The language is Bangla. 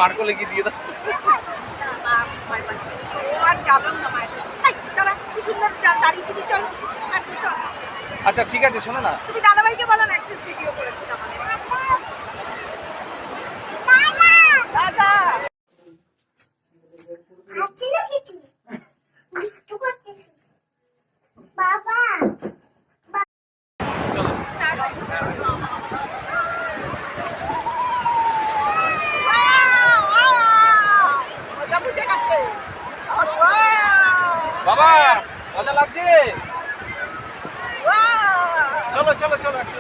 মার কোলে কি দিয়ে দাও। আচ্ছা ঠিক আছে, শোনো না, তুমি দাদাভাইকে বলো না একটু ভিডিও করে দিতে আমাকে। দাদা খাচ্ছিল কিছু দুষ্টু করছিস বাবা। চলো। ওটা বুঝে গেছে। বাবা মজা লাগছে। চলো চলো চলো একটু